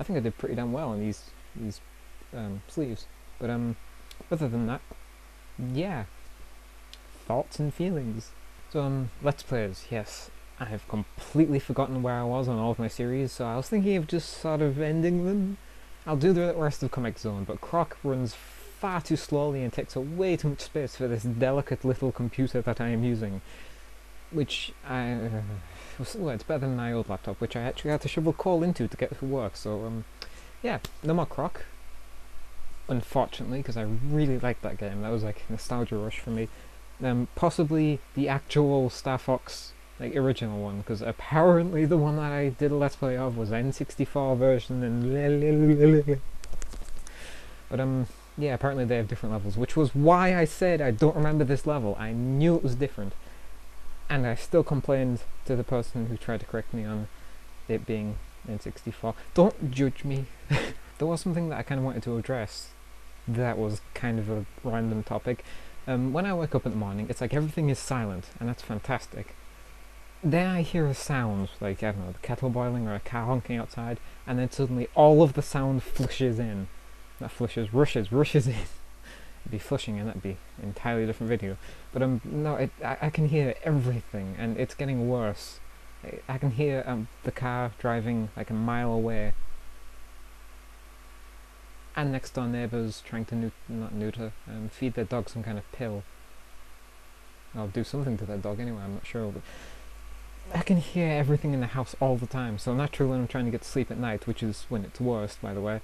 I think I did pretty damn well in these sleeves. But other than that, yeah, thoughts and feelings. So Let's Plays, yes. I have completely forgotten where I was on all of my series, so I was thinking of just sort of ending them. I'll do the rest of Comic Zone, but Croc runs far too slowly and takes up way too much space for this delicate little computer that I am using. Which well, it's better than my old laptop, which I actually had to shovel coal into to get to work, so yeah, no more Croc. Unfortunately, because I really liked that game. That was like a nostalgia rush for me. Possibly the actual Star Fox, like original one, because apparently the one that I did a Let's Play of was N64 version and but yeah, apparently they have different levels, which was why I said I don't remember this level. I knew it was different, and I still complained to the person who tried to correct me on it being N64. Don't judge me. There was something that I kind of wanted to address that was kind of a random topic. When I wake up in the morning, it's like everything is silent, and that's fantastic. Then I hear a sound, like, I don't know, the kettle boiling or a car honking outside, and then suddenly all of the sound flushes in. Not flushes, rushes in. It'd be flushing, and that'd be an entirely different video. But no, I can hear everything, and it's getting worse. I can hear the car driving like a mile away, and next door neighbours trying to feed their dog some kind of pill. Or do something to their dog anyway, I'm not sure. But I can hear everything in the house all the time, so naturally when I'm trying to get to sleep at night, which is when it's worst, by the way,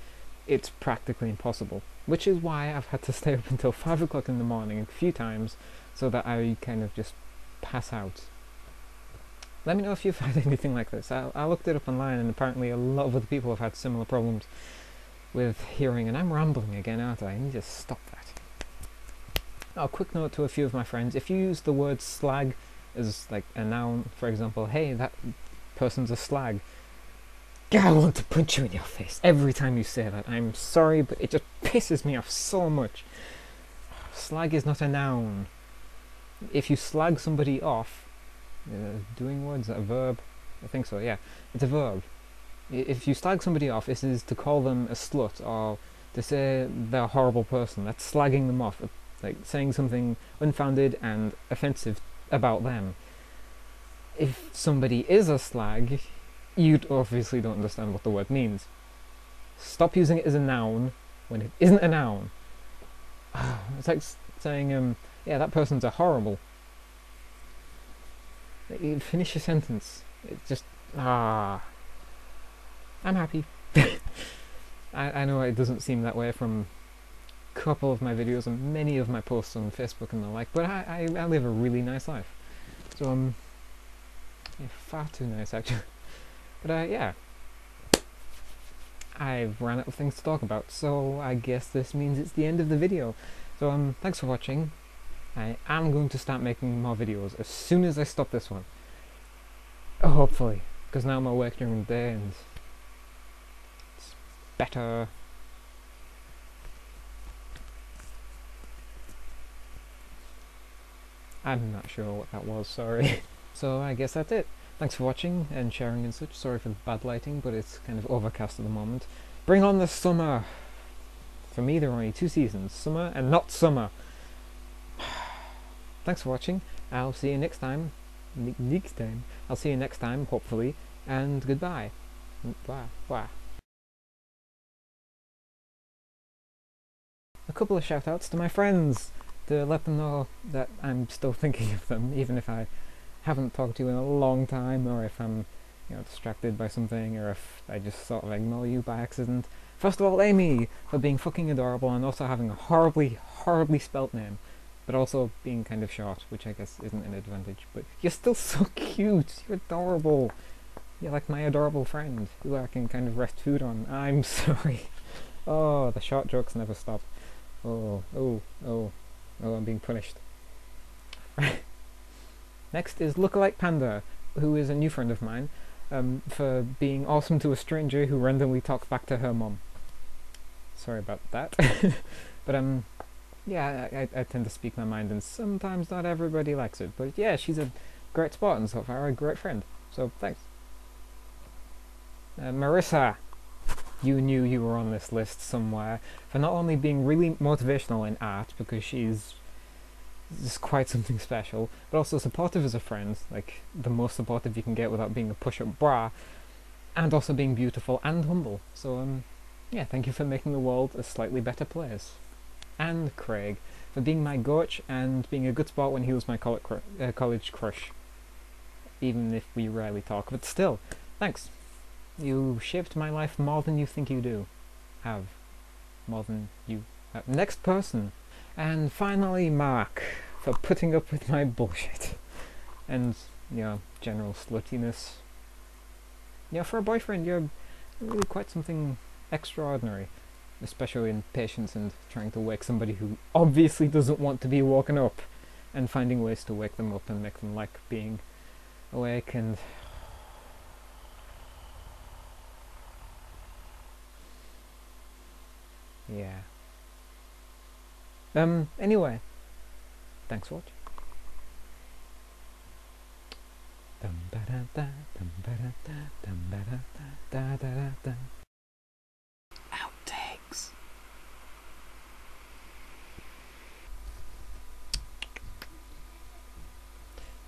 it's practically impossible. Which is why I've had to stay up until 5 o'clock in the morning a few times, so that I kind of just pass out. Let me know if you've had anything like this. I looked it up online, and apparently a lot of other people have had similar problems with hearing, and I'm rambling again, aren't I? I need to stop that. Oh, quick note to a few of my friends: if you use the word slag as like a noun, for example, hey, that person's a slag, I want to punch you in your face every time you say that. I'm sorry, but it just pisses me off so much. Slag is not a noun. If you slag somebody off, doing words, is that a verb? I think so, yeah. It's a verb. If you slag somebody off, this is to call them a slut, or to say they're a horrible person. That's slagging them off, like saying something unfounded and offensive about them. If somebody is a slag, you obviously don't understand what the word means. Stop using it as a noun when it isn't a noun. It's like saying, yeah, that person's a horrible. Finish your sentence. It's just, I'm happy. I know it doesn't seem that way from a couple of my videos and many of my posts on Facebook and the like, but I live a really nice life. So, yeah, far too nice actually. But yeah, I've run out of things to talk about, so I guess this means it's the end of the video. So thanks for watching. I am going to start making more videos as soon as I stop this one. Hopefully, because now I'm awake during the day and it's better. I'm not sure what that was, sorry. So I guess that's it. Thanks for watching and sharing and such. Sorry for the bad lighting, but it's kind of overcast at the moment. Bring on the summer! For me, there are only 2 seasons, summer and not summer. Thanks for watching. I'll see you next time. I'll see you next time, hopefully. And goodbye. Bye. A couple of shout-outs to my friends, to let them know that I'm still thinking of them, even if I haven't talked to you in a long time, or if I'm, distracted by something, or if I just sort of ignore you by accident. First of all, Amy, for being fucking adorable and also having a horribly spelt name, but also being kind of short, which I guess isn't an advantage. But you're still so cute. You're adorable. You're like my adorable friend, who I can kind of rest food on. I'm sorry. Oh, the short jokes never stop. Oh, I'm being punished. Next is Lookalike Panda, who is a new friend of mine, for being awesome to a stranger who randomly talked back to her mom. Sorry about that. But yeah, I tend to speak my mind, and sometimes not everybody likes it. But yeah, she's a great sport and so far a great friend. So thanks. Marissa. you knew you were on this list somewhere for not only being really motivational in art, because she's just quite something special, but also supportive as a friend, like the most supportive you can get without being a push-up bra, and also being beautiful and humble. So yeah, thank you for making the world a slightly better place. And Craig, for being my coach and being a good sport when he was my college crush. Even if we rarely talk, but still, thanks. You shaped my life more than you think you do. Have. More than you have. Next person. And finally, Mark, for putting up with my bullshit. And, you know, general sluttiness. You know, for a boyfriend, you're really quite something extraordinary. Especially in patience and trying to wake somebody who obviously doesn't want to be woken up. And finding ways to wake them up and make them like being awake. And yeah. Anyway, thanks for watching. Outtakes.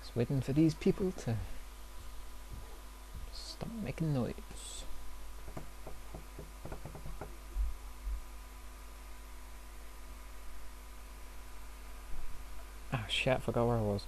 Just waiting for these people to stop making noise. Ah, shit, I forgot where I was.